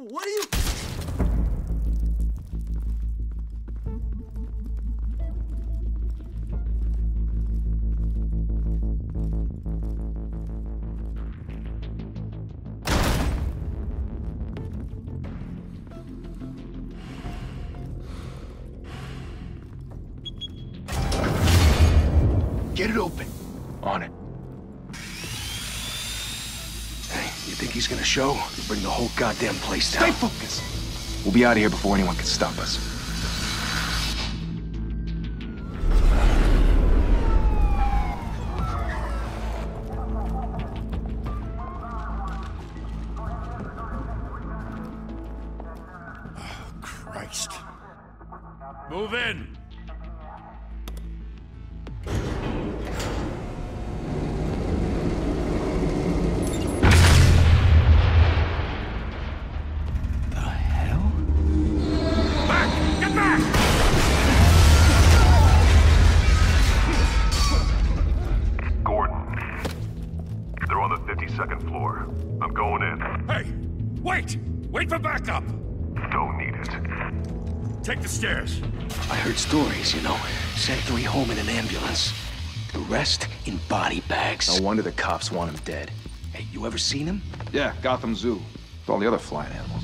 What are you... Get it open. On it. Hey, you think he's gonna show? He'll bring the whole goddamn place down. Stay focused! We'll be out of here before anyone can stop us. Oh, Christ. Move in! Second floor. I'm going in. Hey! Wait! Wait for backup! Don't need it. Take the stairs. I heard stories, you know. Sent 3 home in an ambulance. The rest in body bags. No wonder the cops want him dead. Hey, you ever seen him? Yeah, Gotham Zoo. With all the other flying animals.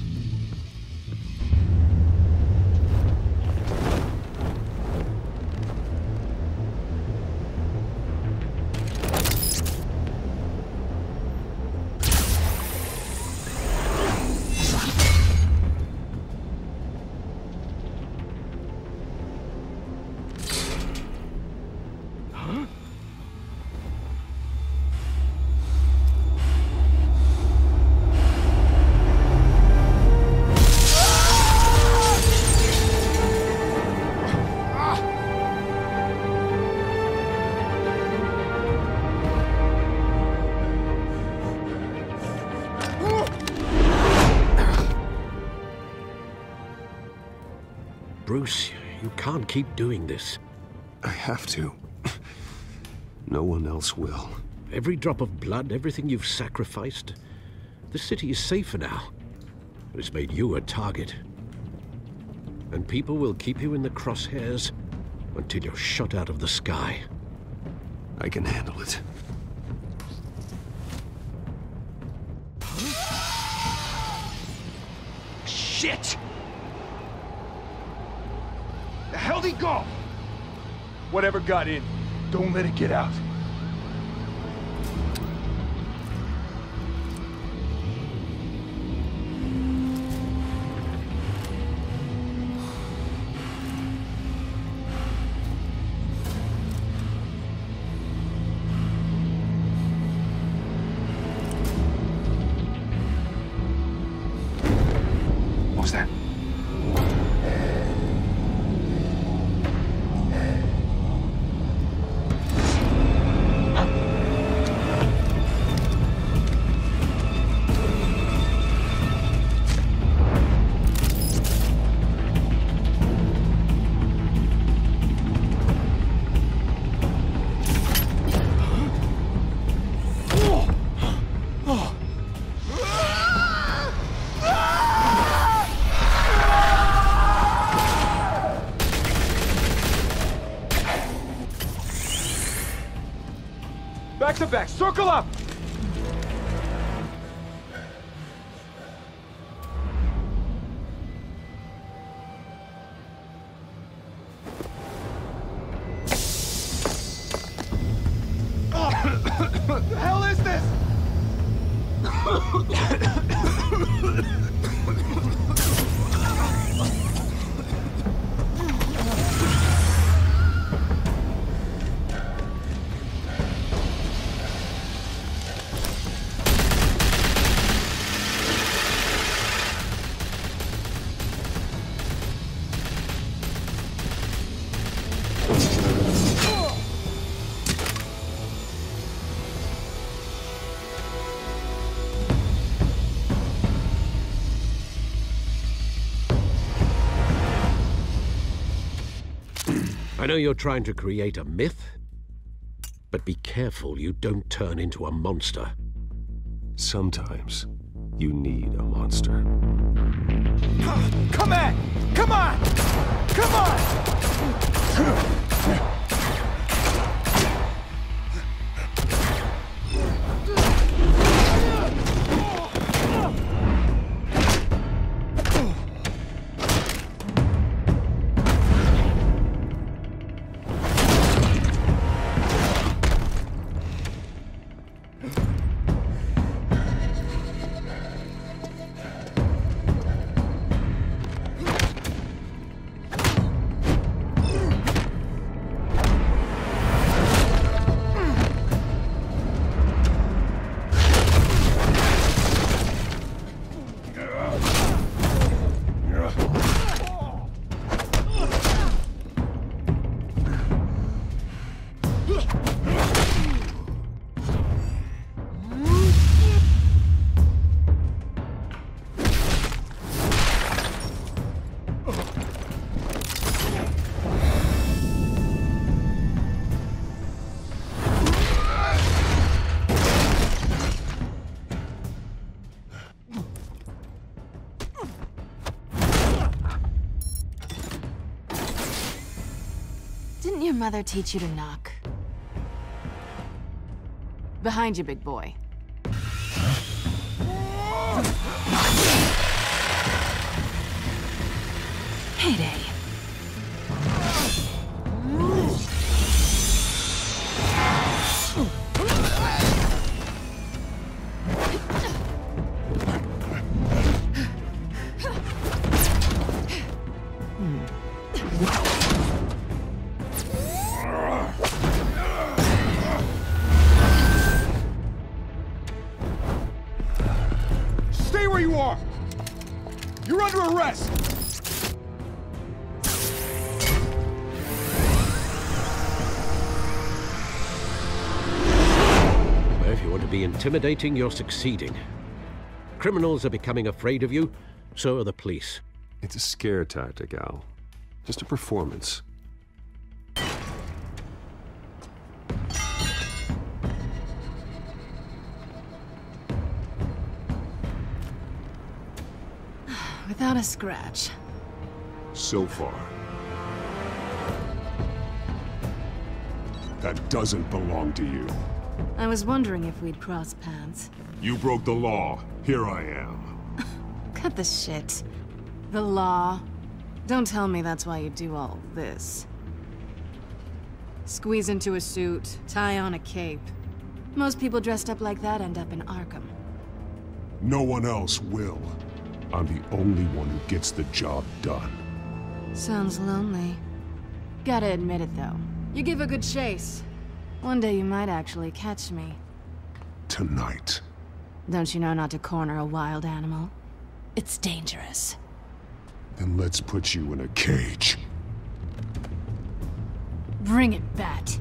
Bruce, you can't keep doing this. I have to. No one else will. Every drop of blood, everything you've sacrificed. The city is safer now. But it's made you a target. And people will keep you in the crosshairs until you're shot out of the sky. I can handle it. Shit! The hell'd he go? Whatever got in, don't let it get out. What was that? Back to back, circle up! What the hell is this? I know you're trying to create a myth, but be careful you don't turn into a monster. Sometimes, You need a monster. Come on! Come on! Come on! Didn't your mother teach you to knock? Behind you, big boy. Heyday. Stay where you are! You're under arrest! Well, if you want to be intimidating, you're succeeding. Criminals are becoming afraid of you, so are the police. It's a scare tactic, Al. Just a performance. Without a scratch. So far. That doesn't belong to you. I was wondering if we'd cross paths. You broke the law. Here I am. Cut the shit. The law. Don't tell me that's why you do all this. Squeeze into a suit, tie on a cape. Most people dressed up like that end up in Arkham. No one else will. I'm the only one who gets the job done. Sounds lonely. Gotta admit it, though. You give a good chase. One day you might actually catch me. Tonight. Don't you know not to corner a wild animal? It's dangerous. Then let's put you in a cage. Bring it, Bat.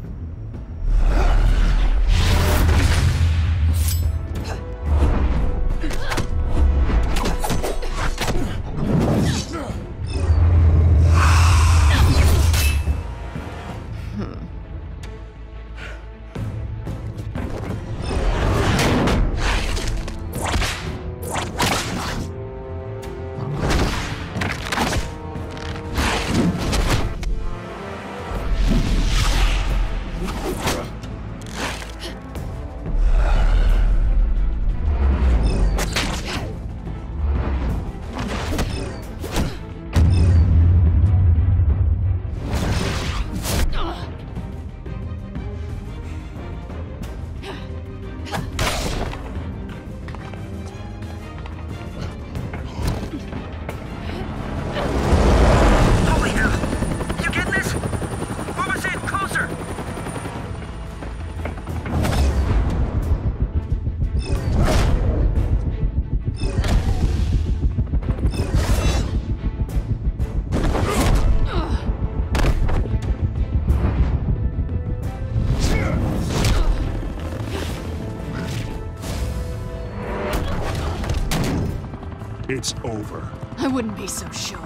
It's over. I wouldn't be so sure.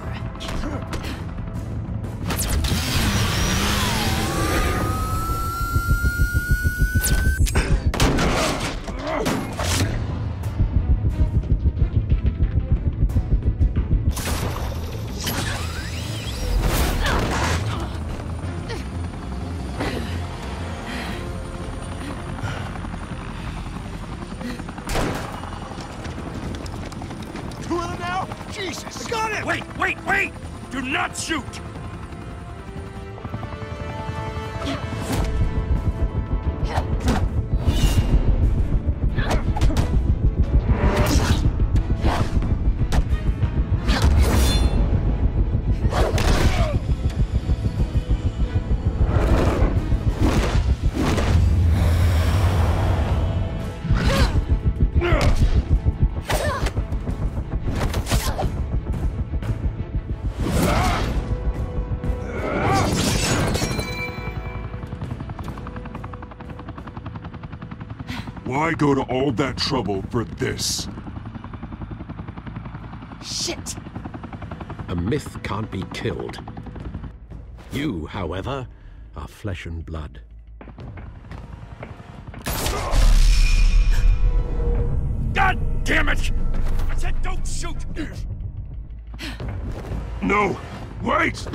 Jesus! Got him! Wait! Do not shoot! Why go to all that trouble for this? Shit! A myth can't be killed. You, however, are flesh and blood. God damn it! I said don't shoot! No! Wait!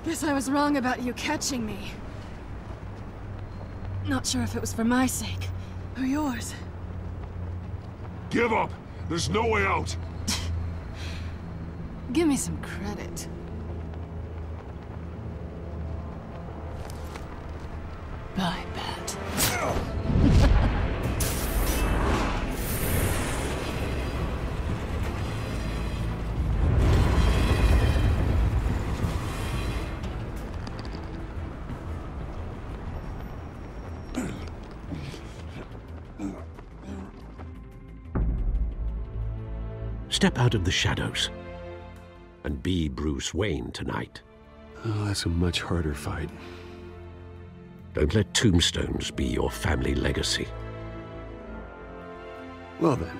Guess I was wrong about you catching me. Not sure if it was for my sake, or yours. Give up! There's no way out! Give me some credit. Bye, Bat. Step out of the shadows and be Bruce Wayne tonight. Oh, that's a much harder fight. Don't let tombstones be your family legacy. Well then.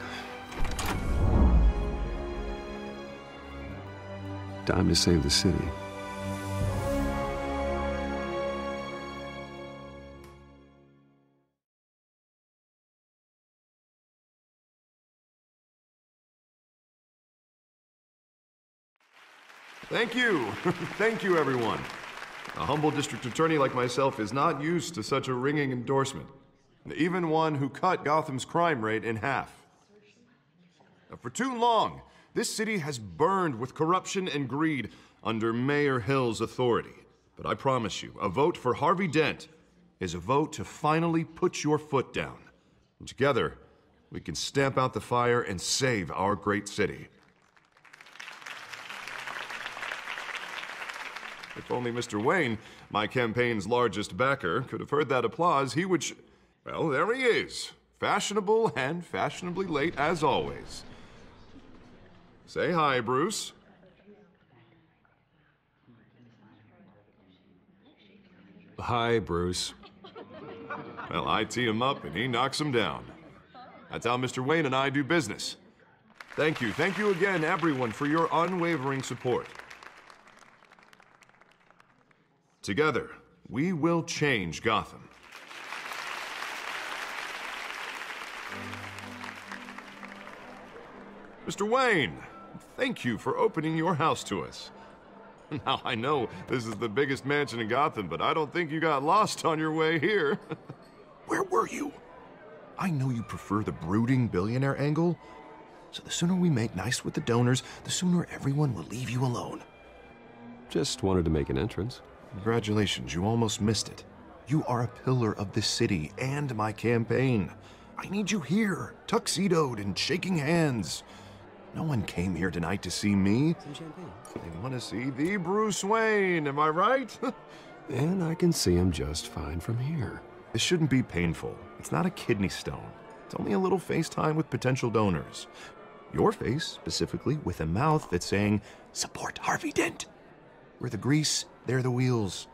Time to save the city. Thank you. Thank you, everyone. A humble district attorney like myself is not used to such a ringing endorsement. Even one who cut Gotham's crime rate in half. For too long, this city has burned with corruption and greed under Mayor Hill's authority. But I promise you, a vote for Harvey Dent is a vote to finally put your foot down. And together, we can stamp out the fire and save our great city. If only Mr. Wayne, my campaign's largest backer, could have heard that applause, he would well, there he is. Fashionable and fashionably late as always. Say hi, Bruce. Hi, Bruce. Well, I tee him up and he knocks him down. That's how Mr. Wayne and I do business. Thank you. Thank you again, everyone, for your unwavering support. Together, we will change Gotham. Mr. Wayne, thank you for opening your house to us. Now, I know this is the biggest mansion in Gotham, but I don't think you got lost on your way here. Where were you? I know you prefer the brooding billionaire angle, so the sooner we make nice with the donors, the sooner everyone will leave you alone. Just wanted to make an entrance. Congratulations, you almost missed it. You are a pillar of this city and my campaign. I need you here, tuxedoed and shaking hands. No one came here tonight to see me. Some champagne. They want to see the Bruce Wayne, am I right? And I can see him just fine from here. This shouldn't be painful. It's not a kidney stone. It's only a little FaceTime with potential donors. Your face, specifically, with a mouth that's saying, support Harvey Dent. We're the grease, they're the wheels.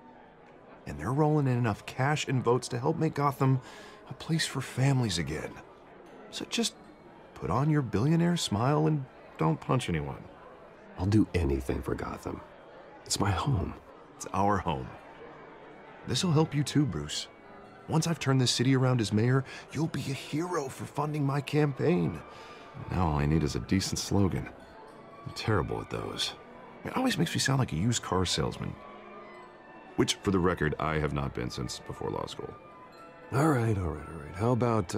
And they're rolling in enough cash and votes to help make Gotham a place for families again. So just put on your billionaire smile and don't punch anyone. I'll do anything for Gotham. It's my home. It's our home. This'll help you too, Bruce. Once I've turned this city around as mayor, you'll be a hero for funding my campaign. Now all I need is a decent slogan. I'm terrible at those. It always makes me sound like a used car salesman. Which, for the record, I have not been since before law school. All right. How about,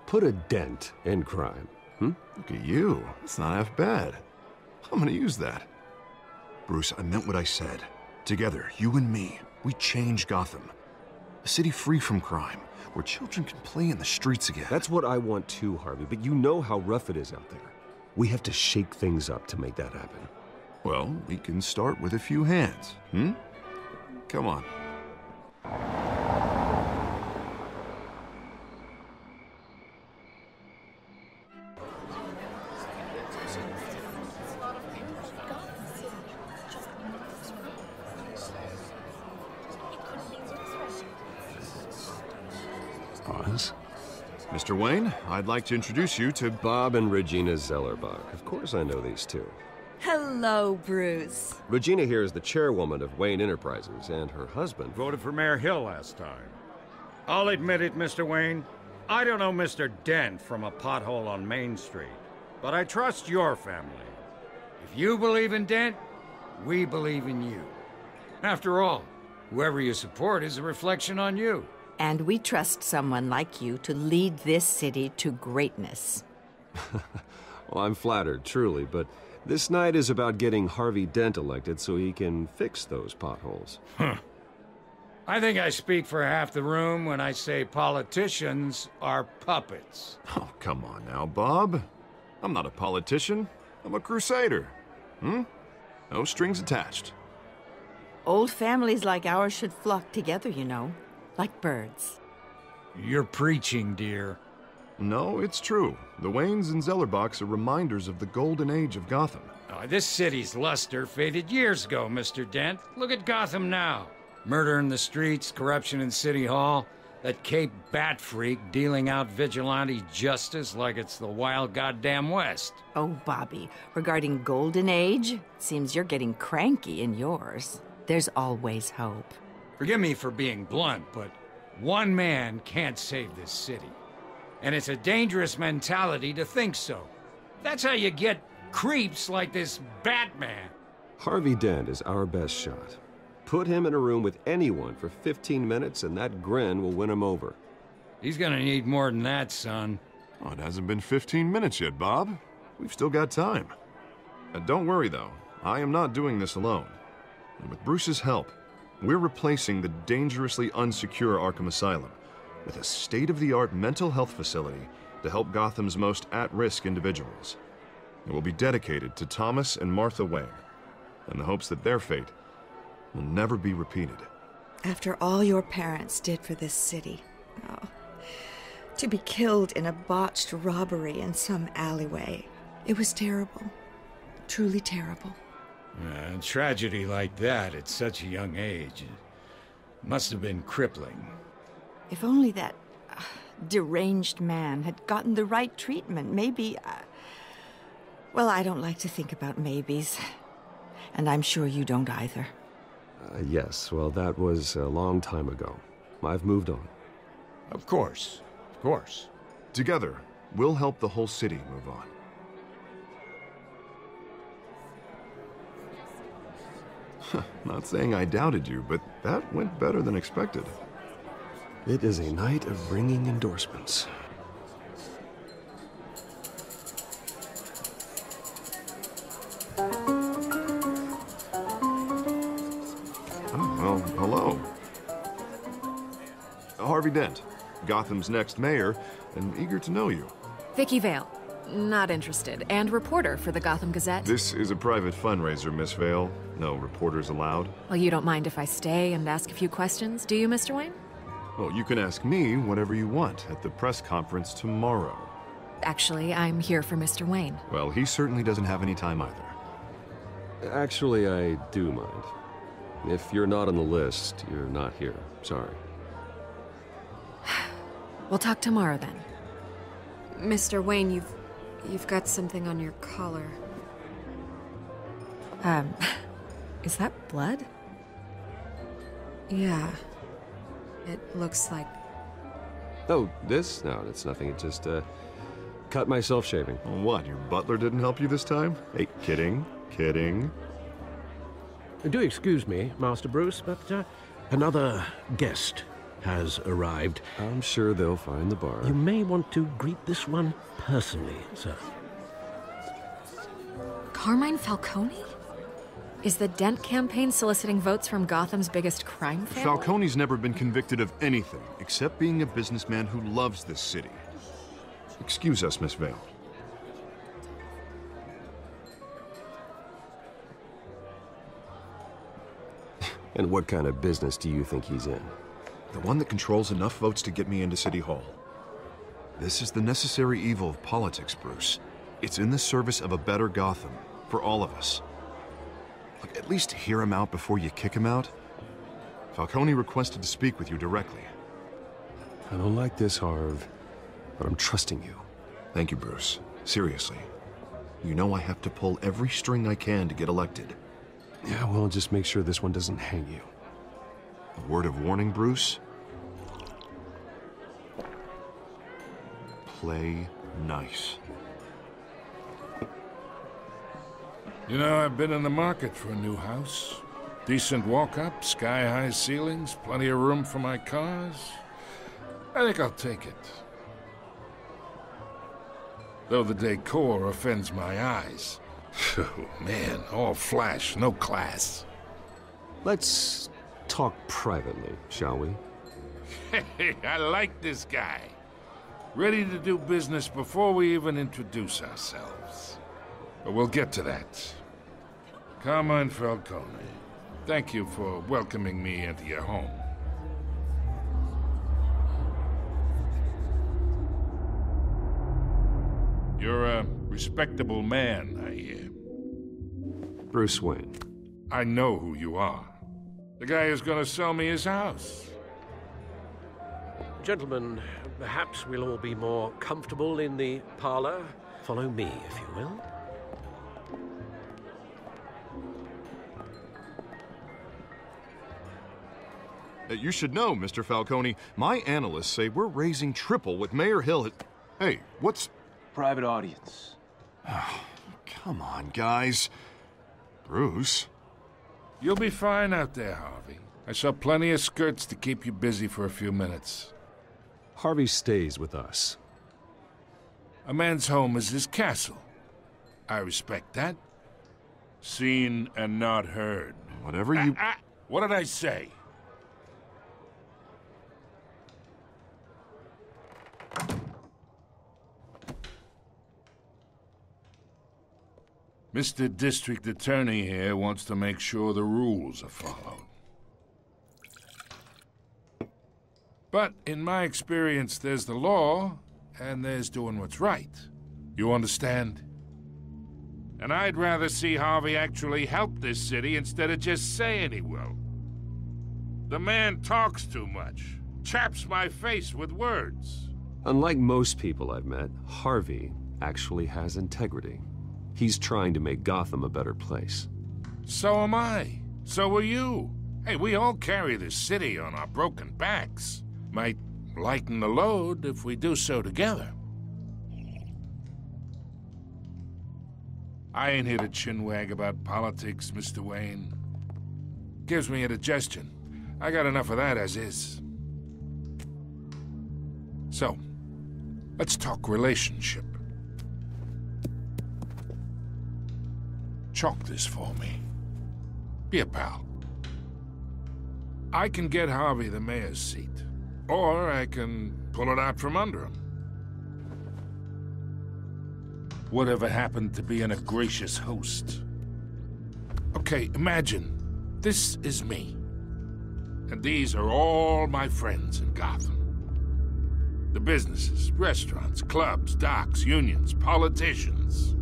put a dent in crime, Look at you. It's not half bad. I'm gonna use that. Bruce, I meant what I said. Together, you and me, we change Gotham. A city free from crime, where children can play in the streets again. That's what I want too, Harvey, but you know how rough it is out there. We have to shake things up to make that happen. Well, we can start with a few hands, Come on. Pause. Mr. Wayne, I'd like to introduce you to Bob and Regina Zellerbach. Of course I know these two. Hello, Bruce. Regina here is the chairwoman of Wayne Enterprises, and her husband... Voted for Mayor Hill last time. I'll admit it, Mr. Wayne. I don't know Mr. Dent from a pothole on Main Street, but I trust your family. If you believe in Dent, we believe in you. After all, whoever you support is a reflection on you. And we trust someone like you to lead this city to greatness. Well, I'm flattered, truly, but this night is about getting Harvey Dent elected so he can fix those potholes. I think I speak for half the room when I say politicians are puppets. Oh, come on now, Bob. I'm not a politician. I'm a crusader. No strings attached. Old families like ours should flock together, you know, like birds. You're preaching, dear. No, it's true. The Waynes and Zellerbachs are reminders of the golden age of Gotham. Oh, this city's luster faded years ago, Mr. Dent. Look at Gotham now. Murder in the streets, corruption in City Hall, that Cape Bat freak dealing out vigilante justice like it's the wild goddamn West. Oh, Bobby, regarding Golden Age, seems you're getting cranky in yours. There's always hope. Forgive me for being blunt, but one man can't save this city. And it's a dangerous mentality to think so. That's how you get creeps like this Batman. Harvey Dent is our best shot. Put him in a room with anyone for 15 minutes and that grin will win him over. He's gonna need more than that, son. Oh, it hasn't been 15 minutes yet, Bob. We've still got time. Don't worry, though. I am not doing this alone. And with Bruce's help, we're replacing the dangerously unsecure Arkham Asylum with a state-of-the-art mental health facility to help Gotham's most at-risk individuals. It will be dedicated to Thomas and Martha Wayne, in the hopes that their fate will never be repeated. After all your parents did for this city, to be killed in a botched robbery in some alleyway, it was terrible. Truly terrible. A tragedy like that at such a young age must have been crippling. If only that deranged man had gotten the right treatment, maybe... well, I don't like to think about maybes. And I'm sure you don't either. Yes, well, that was a long time ago. I've moved on. Of course. Of course. Together, we'll help the whole city move on. Not saying I doubted you, but that went better than expected. It is a night of ringing endorsements. Oh, well, hello. Harvey Dent, Gotham's next mayor, and eager to know you. Vicky Vale. Not interested. And reporter for the Gotham Gazette. This is a private fundraiser, Miss Vale. No reporters allowed. Well, you don't mind if I stay and ask a few questions, do you, Mr. Wayne? Well, you can ask me whatever you want at the press conference tomorrow. Actually, I'm here for Mr. Wayne. Well, he certainly doesn't have any time either. Actually, I do mind. If you're not on the list, you're not here. Sorry. We'll talk tomorrow, then. Mr. Wayne, you've got something on your collar. Is that blood? Yeah. It looks like... Oh, this? No, it's nothing. It just, cut myself shaving. What, your butler didn't help you this time? Hey, kidding. Kidding. Do excuse me, Master Bruce, but another guest has arrived. I'm sure they'll find the bar. You may want to greet this one personally, sir. Carmine Falcone? Is the Dent campaign soliciting votes from Gotham's biggest crime family? Falcone's never been convicted of anything, except being a businessman who loves this city. Excuse us, Miss Vale. And what kind of business do you think he's in? The one that controls enough votes to get me into City Hall. This is the necessary evil of politics, Bruce. It's in the service of a better Gotham, for all of us. Look, at least hear him out before you kick him out. Falcone requested to speak with you directly. I don't like this, Harv, but I'm trusting you. Thank you, Bruce. Seriously. You know I have to pull every string I can to get elected. Yeah, well, just make sure this one doesn't hang you. A word of warning, Bruce? Play nice. You know, I've been in the market for a new house. Decent walk-up, sky-high ceilings, plenty of room for my cars. I think I'll take it. Though the decor offends my eyes. Oh, man, all flash, no class. Let's talk privately, shall we? Hey, I like this guy. Ready to do business before we even introduce ourselves. But we'll get to that. Carmine Falcone, thank you for welcoming me into your home. You're a respectable man, I hear. Bruce Wayne. I know who you are. The guy who's gonna sell me his house. Gentlemen, perhaps we'll all be more comfortable in the parlor. Follow me, if you will. You should know, Mr. Falcone, my analysts say we're raising triple with Mayor Hill. Hey, what's... Private audience. Come on, guys. Bruce? You'll be fine out there, Harvey. I saw plenty of skirts to keep you busy for a few minutes. Harvey stays with us. A man's home is his castle. I respect that. Seen and not heard. Whatever you... What did I say? Mr. District Attorney here wants to make sure the rules are followed. But in my experience, there's the law, and there's doing what's right. You understand? And I'd rather see Harvey actually help this city instead of just saying he will. The man talks too much, chaps my face with words. Unlike most people I've met, Harvey actually has integrity. He's trying to make Gotham a better place. So am I. So are you. Hey, we all carry this city on our broken backs. Might lighten the load if we do so together. I ain't here to chinwag about politics, Mr. Wayne. Gives me indigestion. I got enough of that as is. So, let's talk relationship. Chalk this for me. Be a pal. I can get Harvey the mayor's seat. Or I can pull it out from under him. Whatever happened to being a gracious host? Okay, imagine this is me. And these are all my friends in Gotham. The businesses, restaurants, clubs, docks, unions, politicians.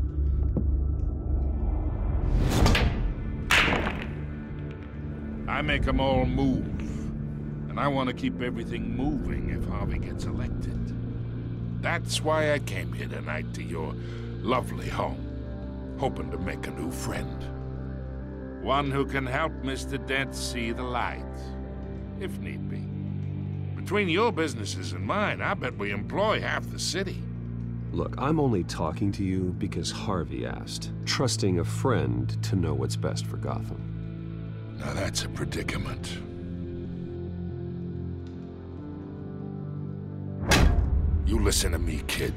I make them all move. And I want to keep everything moving if Harvey gets elected. That's why I came here tonight to your lovely home, hoping to make a new friend. One who can help Mr. Dent see the light, if need be. Between your businesses and mine, I bet we employ half the city. Look, I'm only talking to you because Harvey asked, trusting a friend to know what's best for Gotham. Now that's a predicament. You listen to me, kid.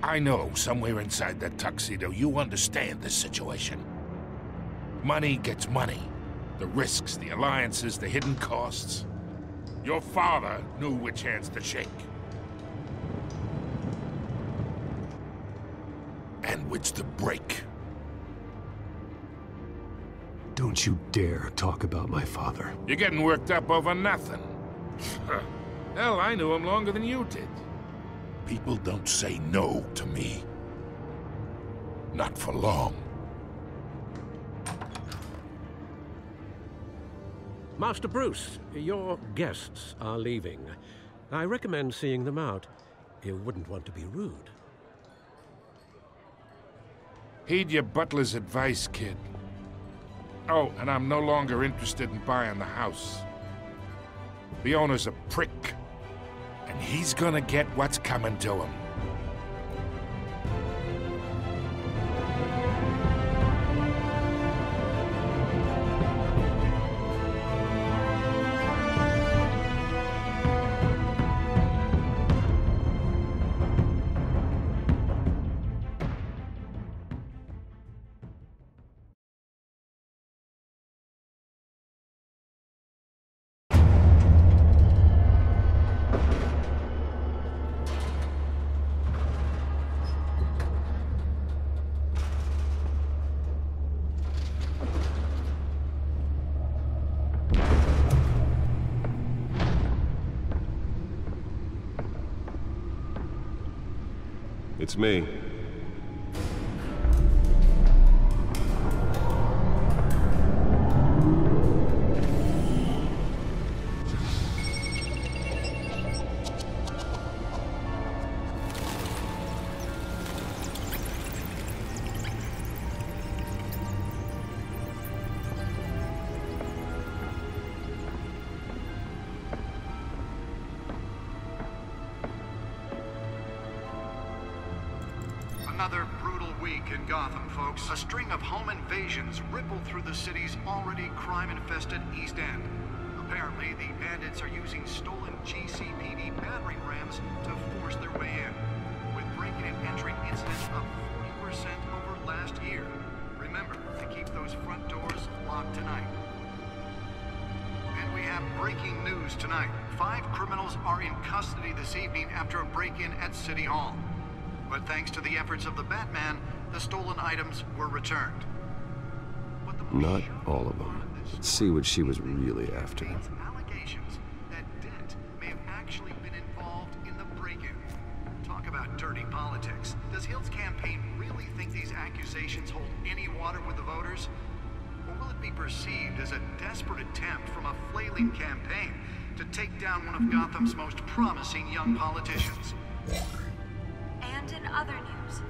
I know somewhere inside that tuxedo you understand this situation. Money gets money. The risks, the alliances, the hidden costs. Your father knew which hands to shake. And which to break. Don't you dare talk about my father. You're getting worked up over nothing. Hell, I knew him longer than you did. People don't say no to me. Not for long. Master Bruce, your guests are leaving. I recommend seeing them out. You wouldn't want to be rude. Heed your butler's advice, kid. Oh, and I'm no longer interested in buying the house. The owner's a prick. And he's gonna get what's coming to him. It's me. Another brutal week in Gotham, folks. A string of home invasions rippled through the city's already crime-infested East End. Apparently, the bandits are using stolen GCPD battering rams to force their way in, with breaking and entering incidents up 40% over last year. Remember to keep those front doors locked tonight. And we have breaking news tonight. 5 criminals are in custody this evening after a break-in at City Hall. But thanks to the efforts of the Batman, the stolen items were returned. Not all of them. Let's see what she was really after. Allegations that Dent may have actually been involved in the break-in. Talk about dirty politics. Does Hill's campaign really think these accusations hold any water with the voters? Or will it be perceived as a desperate attempt from a flailing campaign to take down one of Gotham's most promising young politicians? And in other news,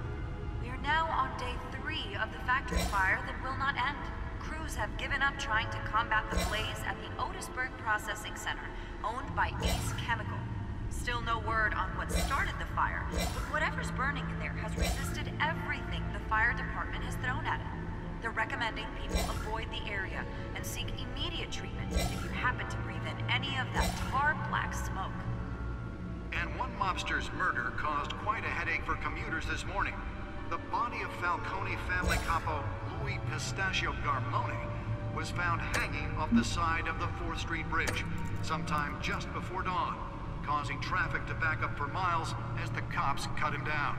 we are now on day 3 of the factory fire that will not end. Crews have given up trying to combat the blaze at the Otisburg Processing Center, owned by Ace Chemical. Still no word on what started the fire, but whatever's burning in there has resisted everything the fire department has thrown at it. They're recommending people avoid the area and seek immediate treatment if you happen to breathe in any of that tar black smoke. And one mobster's murder caused quite a headache for commuters this morning. The body of Falcone family capo Louis Pistachio Garmone was found hanging off the side of the 4th Street Bridge sometime just before dawn. causing traffic to back up for miles as the cops cut him down.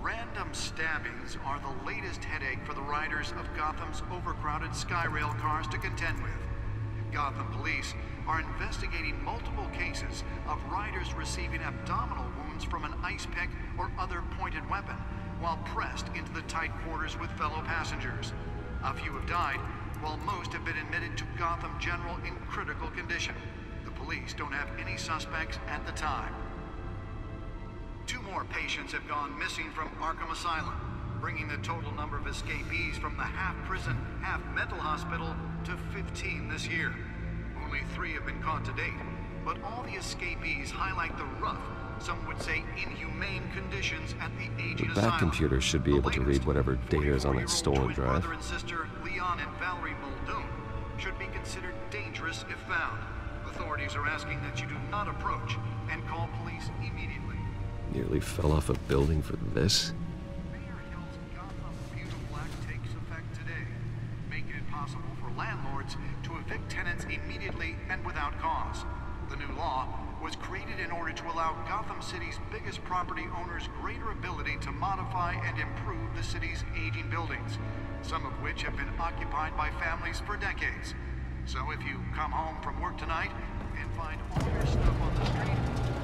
Random stabbings are the latest headache for the riders of Gotham's overcrowded Skyrail cars to contend with. Gotham police are investigating multiple cases of riders receiving abdominal wounds from an ice pick or other pointed weapon while pressed into the tight quarters with fellow passengers. A few have died, while most have been admitted to Gotham General in critical condition. The police don't have any suspects at the time. 2 more patients have gone missing from Arkham Asylum, bringing the total number of escapees from the half-prison, half-mental hospital to 15 this year. Only 3 have been caught to date, but all the escapees highlight the rough, some would say inhumane conditions at the aging asylum. The back computer should be able to read whatever data is on that stolen drive. Brother and sister, Leon and Valerie Muldoon, should be considered dangerous if found. Authorities are asking that you do not approach and call police immediately. Nearly fell off a building for this? Mayor Hill's Gotham Beautiful Act takes effect today, making it possible for landlords to evict tenants immediately and without cause. The new law was created in order to allow Gotham City's biggest property owners greater ability to modify and improve the city's aging buildings, some of which have been occupied by families for decades. So if you come home from work tonight and find all your stuff on the street,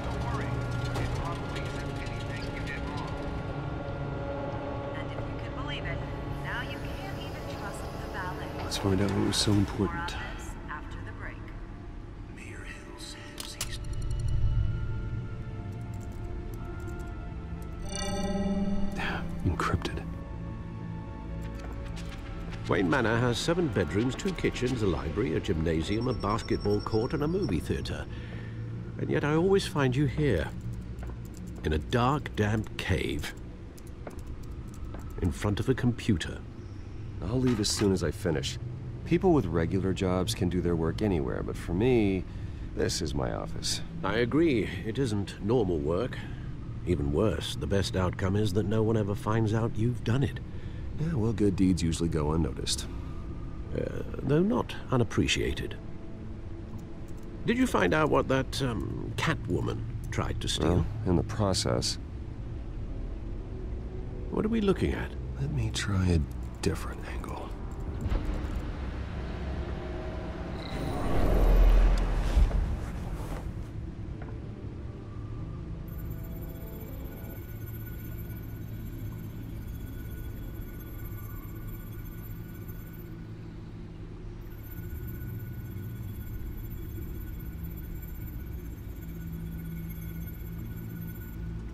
don't worry. It probably isn't anything you did wrong. And if you can believe it, now you can't even trust the valet. Let's find out what was so important. After the break. Mayor Hill says he's... Encrypted. Wayne Manor has 7 bedrooms, 2 kitchens, a library, a gymnasium, a basketball court, and a movie theater. And yet I always find you here, in a dark, damp cave, in front of a computer. I'll leave as soon as I finish. People with regular jobs can do their work anywhere, but for me, this is my office. I agree. It isn't normal work. Even worse, the best outcome is that no one ever finds out you've done it. Yeah, well, good deeds usually go unnoticed. Though not unappreciated. Did you find out what that, Catwoman tried to steal? Well, in the process. What are we looking at? Let me try a different angle.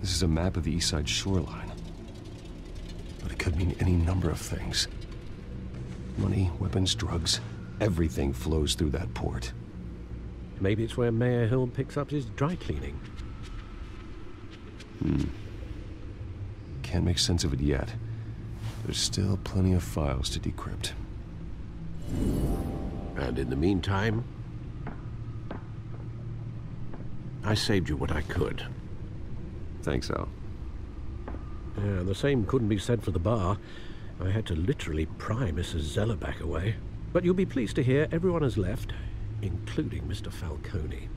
This is a map of the East Side shoreline. But it could mean any number of things. Money, weapons, drugs, everything flows through that port. Maybe it's where Mayor Hill picks up his dry cleaning. Can't make sense of it yet. There's still plenty of files to decrypt. And in the meantime, I saved you what I could. Thanks, Al. Yeah, the same couldn't be said for the bar. I had to literally pry Mrs. Zellerback away. But you'll be pleased to hear everyone has left, including Mr. Falcone.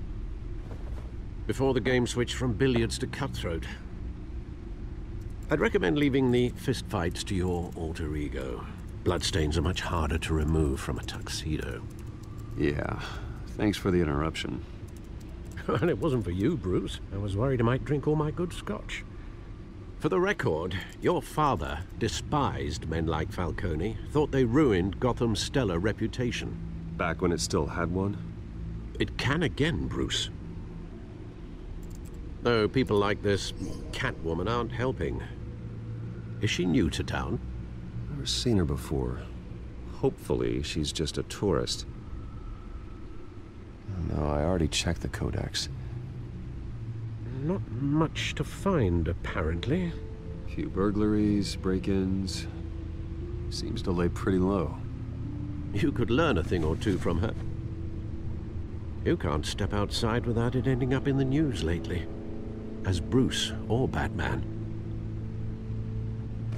Before the game switched from billiards to cutthroat. I'd recommend leaving the fistfights to your alter ego. Bloodstains are much harder to remove from a tuxedo. Yeah, thanks for the interruption. And it wasn't for you, Bruce. I was worried I might drink all my good scotch. For the record, your father despised men like Falcone, thought they ruined Gotham's stellar reputation. Back when it still had one? It can again, Bruce. Though people like this Catwoman aren't helping. Is she new to town? Never seen her before. Hopefully, she's just a tourist. No, I already checked the codex. Not much to find, apparently. Few burglaries, break-ins. Seems to lay pretty low. You could learn a thing or two from her. You can't step outside without it ending up in the news lately. As Bruce or Batman.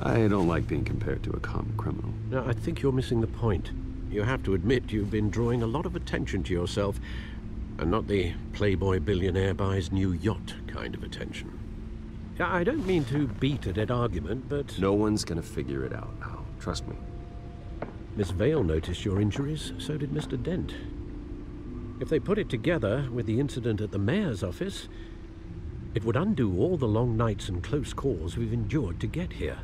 I don't like being compared to a common criminal. No, I think you're missing the point. you have to admit you've been drawing a lot of attention to yourself, and not the playboy billionaire buys new yacht kind of attention. I don't mean to beat a dead argument, but... No one's gonna figure it out, Al. Trust me. Miss Vale noticed your injuries, so did Mr. Dent. If they put it together with the incident at the mayor's office, it would undo all the long nights and close calls we've endured to get here.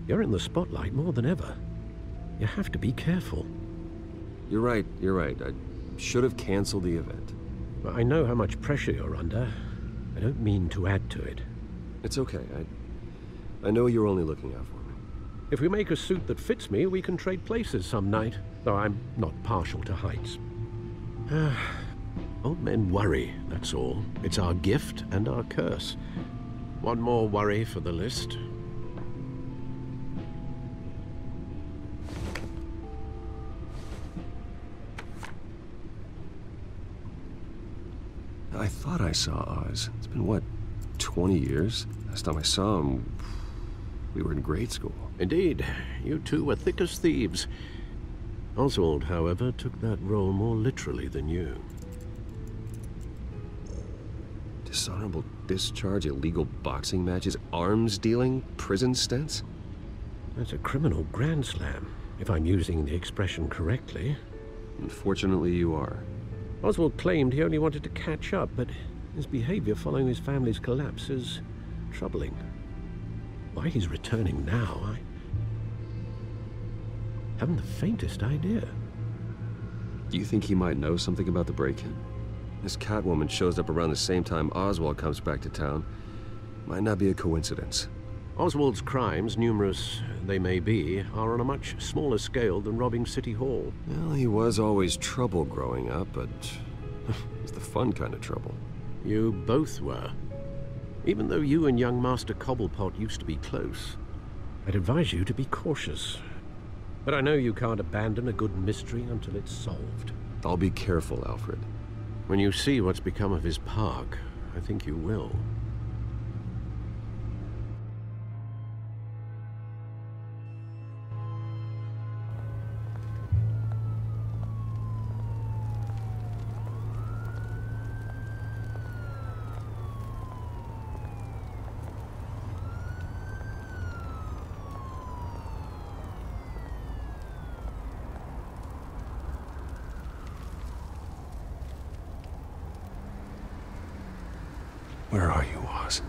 You're in the spotlight more than ever. You have to be careful. You're right. I should have canceled the event. I know how much pressure you're under. I don't mean to add to it. It's okay. I know you're only looking out for me. If we make a suit that fits me, we can trade places some night, though I'm not partial to heights. Old men worry, that's all. It's our gift and our curse. One more worry for the list. I thought I saw Oz. It's been, what, 20 years? Last time I saw him, we were in grade school. Indeed. You two were thick as thieves. Oswald, however, took that role more literally than you. Dishonorable discharge, illegal boxing matches, arms dealing, prison stints? That's a criminal grand slam, if I'm using the expression correctly. Unfortunately, you are. Oswald claimed he only wanted to catch up, but his behavior following his family's collapse is troubling. Why he's returning now, I haven't the faintest idea. Do you think he might know something about the break-in? This Catwoman shows up around the same time Oswald comes back to town. Might not be a coincidence. Oswald's crimes, numerous they may be, are on a much smaller scale than robbing City Hall. Well, he was always trouble growing up, but it's the fun kind of trouble. You both were. Even though you and young Master Cobblepot used to be close, I'd advise you to be cautious. But I know you can't abandon a good mystery until it's solved. I'll be careful, Alfred. When you see what's become of his park, I think you will. Where are you, Oz?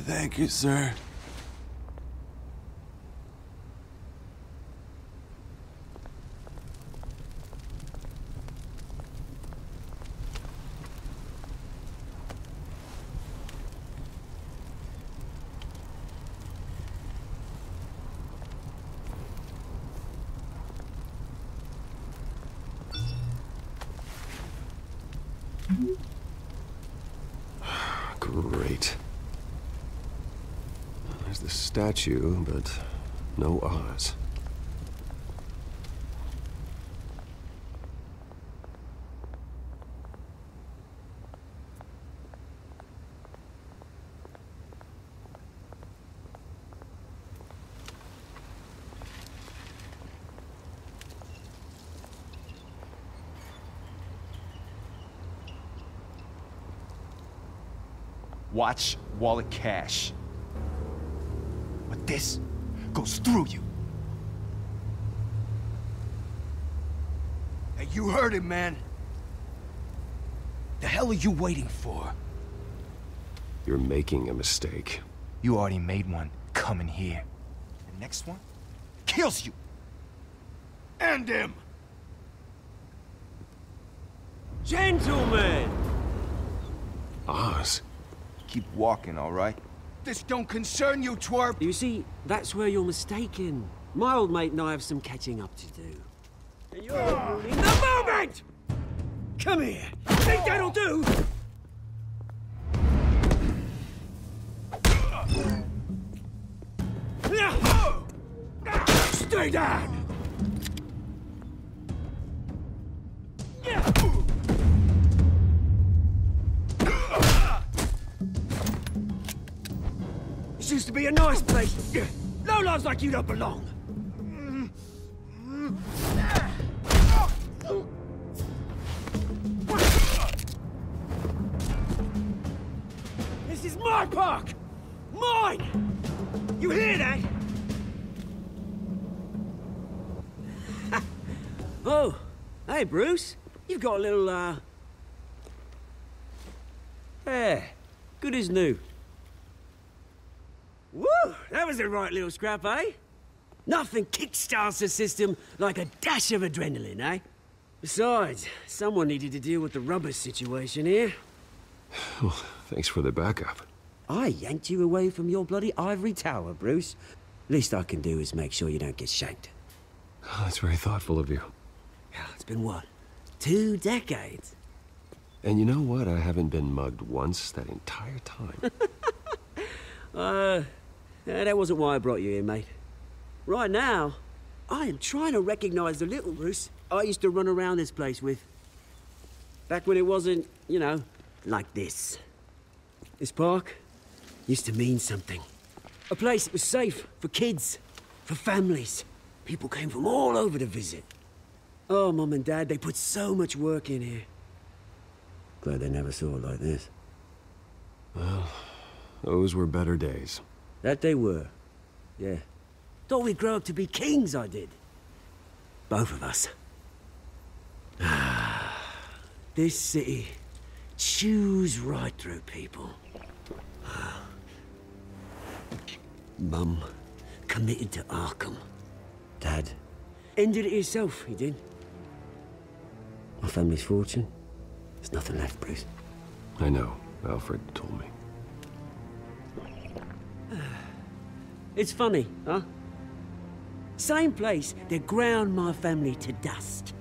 Thank you, sir. Great. There's the statue, but no Oz. Watch wallet cash. But this goes through you. Hey, you heard him, man. The hell are you waiting for? You're making a mistake. You already made one coming here. The next one kills you. And him. Gentlemen! Oz. Keep walking, all right? This don't concern you, twerp! You see, that's where you're mistaken. My old mate and I have some catching up to do. And you're ruining the moment! Come here! Think that'll do? Stay down! This used to be a nice place. Lowlifes like you don't belong. This is my park! Mine! You hear that? Oh, hey, Bruce. You've got a little, yeah, good as new. Woo! That was a right little scrap, eh? Nothing kickstarts the system like a dash of adrenaline, eh? Besides, someone needed to deal with the rubber situation here. Well, thanks for the backup. I yanked you away from your bloody ivory tower, Bruce. Least I can do is make sure you don't get shanked. Oh, that's very thoughtful of you. It's been what? 2 decades? And you know what? I haven't been mugged once that entire time. That wasn't why I brought you here, mate. Right now, I am trying to recognize the little Bruce I used to run around this place with. Back when it wasn't, you know, like this. This park used to mean something. A place that was safe for kids, for families. People came from all over to visit. Oh, Mum and Dad, they put so much work in here. Glad they never saw it like this. Well, those were better days. That they were. Yeah. Thought we'd grow up to be kings, I did. Both of us. This city chews right through people. Mum committed to Arkham. Dad ended it himself, he did. My family's fortune, there's nothing left, Bruce. I know. Alfred told me. It's funny, huh? Same place that ground my family to dust.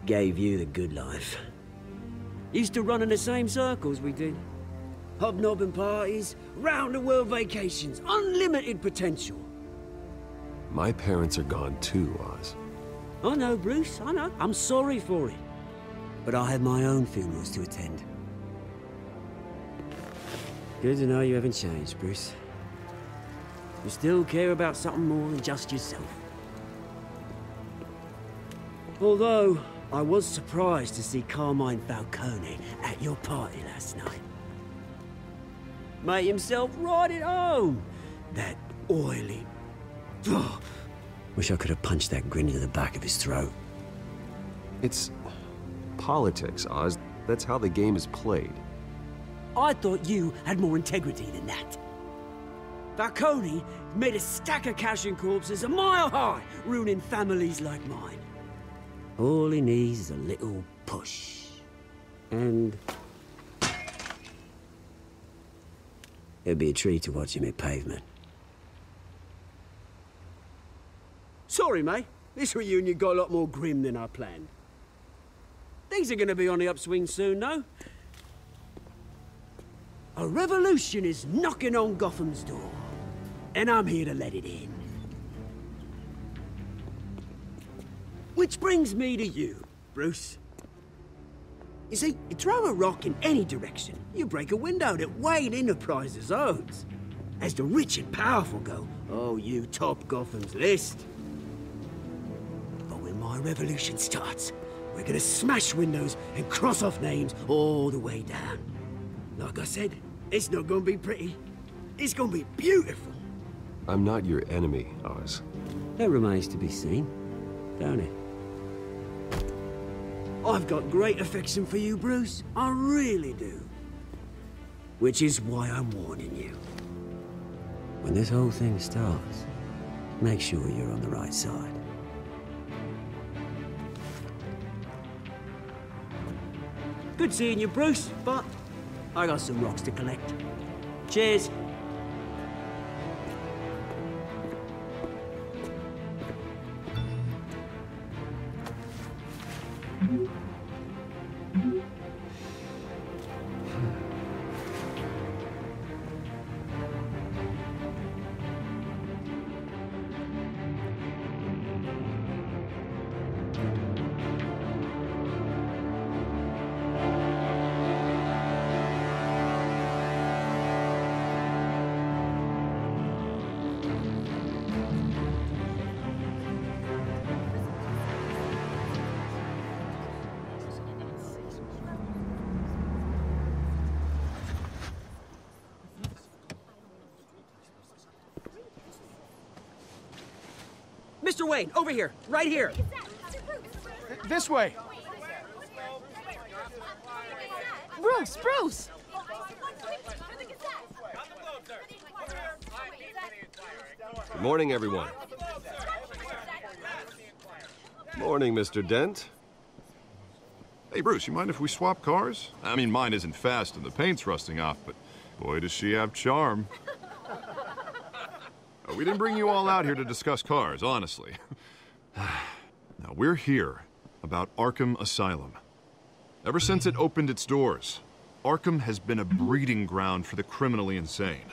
Gave you the good life. Used to run in the same circles we did. Hobnobbing parties, round-the-world vacations, unlimited potential. My parents are gone too, Oz. I know, Bruce, I know. I'm sorry for it. But I had my own funerals to attend. Good to know you haven't changed, Bruce. You still care about something more than just yourself. Although, I was surprised to see Carmine Falcone at your party last night. Made himself right at home. That oily... Oh, wish I could have punched that grin into the back of his throat. It's politics, Oz. That's how the game is played. I thought you had more integrity than that. Falcone made a stack of cash and corpses a mile high, ruining families like mine. All he needs is a little push. And... it'd be a treat to watch him hit pavement. Sorry, mate. This reunion got a lot more grim than I planned. Things are gonna be on the upswing soon, though. A revolution is knocking on Gotham's door. And I'm here to let it in. Which brings me to you, Bruce. You see, you throw a rock in any direction, you break a window that Wayne Enterprises owns. As the rich and powerful go, oh, you top Gotham's list. But when my revolution starts, we're gonna smash windows and cross off names all the way down. Like I said, It's not gonna be pretty. It's gonna be beautiful. I'm not your enemy, Oz. That remains to be seen, don't it? I've got great affection for you, Bruce. I really do. Which is why I'm warning you. When this whole thing starts, make sure you're on the right side. Good seeing you, Bruce, but I got some rocks to collect. Cheers. Mr. Wayne, over here, right here. This way. Bruce, Bruce! Good morning, everyone. Morning, Mr. Dent. Hey, Bruce, you mind if we swap cars? I mean, mine isn't fast and the paint's rusting off, but boy, does she have charm. We didn't bring you all out here to discuss cars, honestly. Now, we're here about Arkham Asylum. Ever since it opened its doors, Arkham has been a breeding ground for the criminally insane.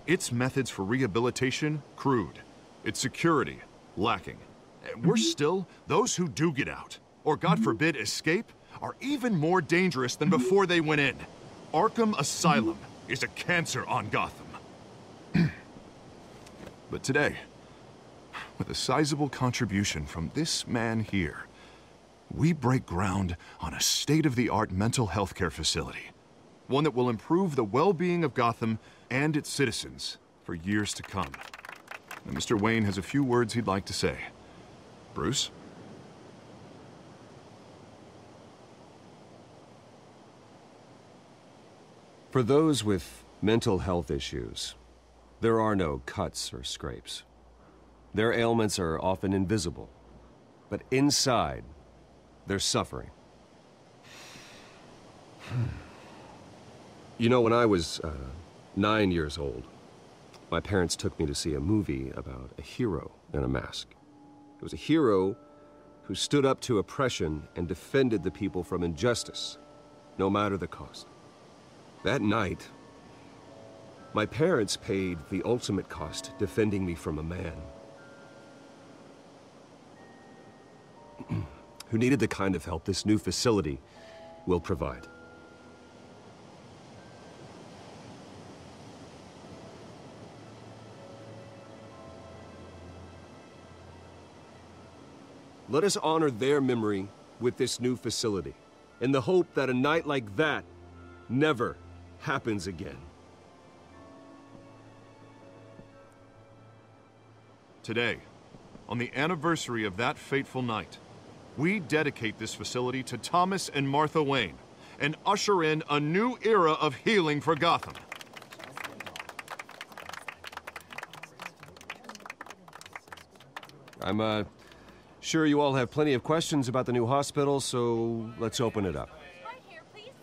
Its methods for rehabilitation, crude. Its security, lacking. And worse still, those who do get out, or God forbid, escape, are even more dangerous than before they went in. Arkham Asylum is a cancer on Gotham. But today, with a sizable contribution from this man here, we break ground on a state-of-the-art mental health care facility. One that will improve the well-being of Gotham and its citizens for years to come. And Mr. Wayne has a few words he'd like to say. Bruce? For those with mental health issues, there are no cuts or scrapes. Their ailments are often invisible, but inside, they're suffering. You know, when I was 9 years old, my parents took me to see a movie about a hero in a mask. It was a hero who stood up to oppression and defended the people from injustice, no matter the cost. That night, my parents paid the ultimate cost defending me from a man who needed the kind of help this new facility will provide. Let us honor their memory with this new facility, in the hope that a night like that never happens again. Today, on the anniversary of that fateful night, we dedicate this facility to Thomas and Martha Wayne and usher in a new era of healing for Gotham. I'm sure you all have plenty of questions about the new hospital, so let's open it up.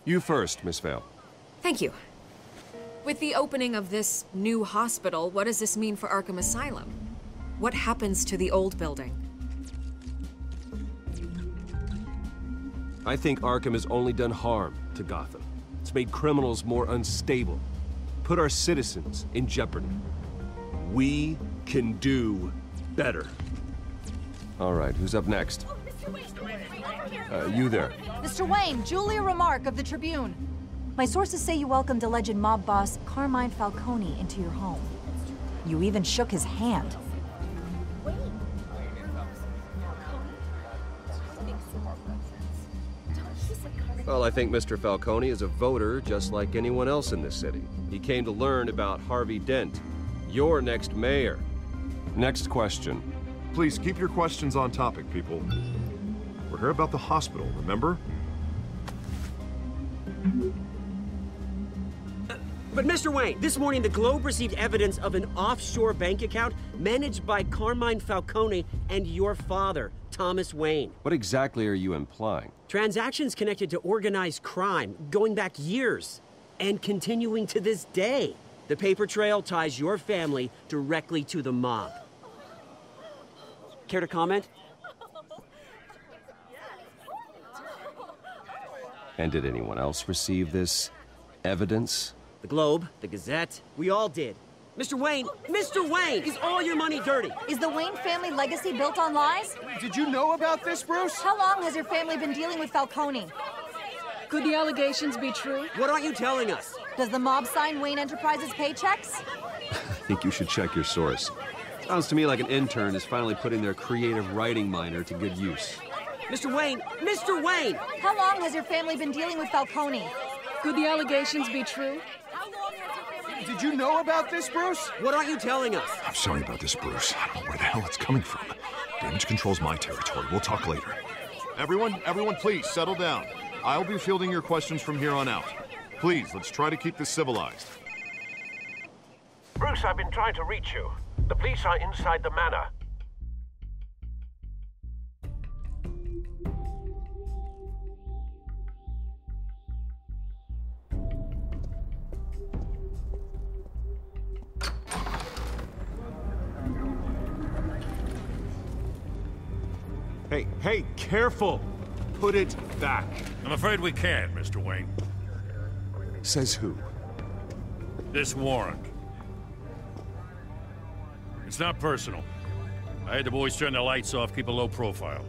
You first, Miss Vale. Thank you. With the opening of this new hospital, what does this mean for Arkham Asylum? What happens to the old building? I think Arkham has only done harm to Gotham. It's made criminals more unstable, put our citizens in jeopardy. We can do better. All right, who's up next? You there. Mr. Wayne, Julia Remark of the Tribune. My sources say you welcomed alleged mob boss Carmine Falcone into your home. You even shook his hand. Well, I think Mr. Falcone is a voter just like anyone else in this city. He came to learn about Harvey Dent, your next mayor. Next question. Please keep your questions on topic, people. We're here about the hospital, remember? But Mr. Wayne, this morning the Globe received evidence of an offshore bank account managed by Carmine Falcone and your father, Thomas Wayne. What exactly are you implying? Transactions connected to organized crime, going back years, and continuing to this day. The paper trail ties your family directly to the mob. Care to comment? And did anyone else receive this evidence? The Globe, the Gazette, we all did. Mr. Wayne, is all your money dirty? Is the Wayne family legacy built on lies? Did you know about this, Bruce? How long has your family been dealing with Falcone? Could the allegations be true? What aren't you telling us? Does the mob sign Wayne Enterprises paychecks? I think you should check your source. Sounds to me like an intern is finally putting their creative writing minor to good use. Mr. Wayne! How long has your family been dealing with Falcone? Could the allegations be true? Did you know about this, Bruce? What aren't you telling us? I'm sorry about this, Bruce. I don't know where the hell it's coming from. Damage control's my territory. We'll talk later. Everyone, please, settle down. I'll be fielding your questions from here on out. Please, let's try to keep this civilized. Bruce, I've been trying to reach you. The police are inside the manor. Hey, careful! Put it back. I'm afraid we can't, Mr. Wayne. Says who? This warrant. It's not personal. I had the boys turn the lights off, keep a low profile.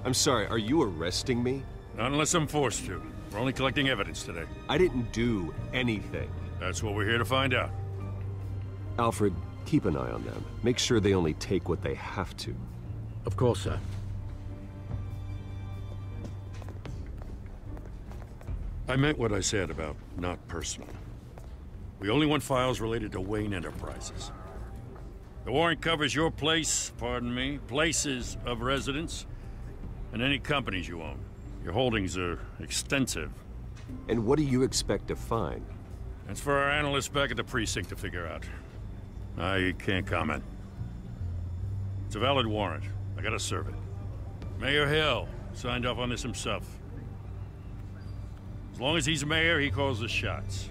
I'm sorry, are you arresting me? Not unless I'm forced to. We're only collecting evidence today. I didn't do anything. That's what we're here to find out. Alfred, keep an eye on them. Make sure they only take what they have to. Of course, sir. I meant what I said about not personal. We only want files related to Wayne Enterprises. The warrant covers your place, pardon me, places of residence, and any companies you own. Your holdings are extensive. And what do you expect to find? That's for our analysts back at the precinct to figure out. I can't comment. It's a valid warrant. I gotta serve it. Mayor Hill signed off on this himself. As long as he's mayor, he calls the shots.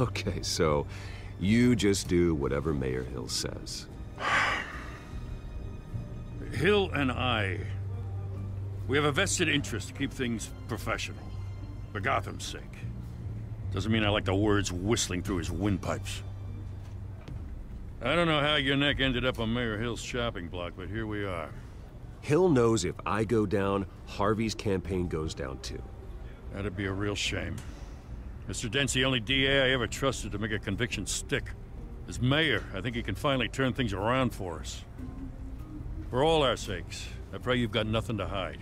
Okay, so you just do whatever Mayor Hill says. Hill and we have a vested interest to keep things professional. For Gotham's sake. Doesn't mean I like the words whistling through his windpipes. I don't know how your neck ended up on Mayor Hill's shopping block, but here we are. Hill knows if I go down, Harvey's campaign goes down too. That'd be a real shame. Mr. Dent's the only DA I ever trusted to make a conviction stick. As mayor, I think he can finally turn things around for us. For all our sakes, I pray you've got nothing to hide.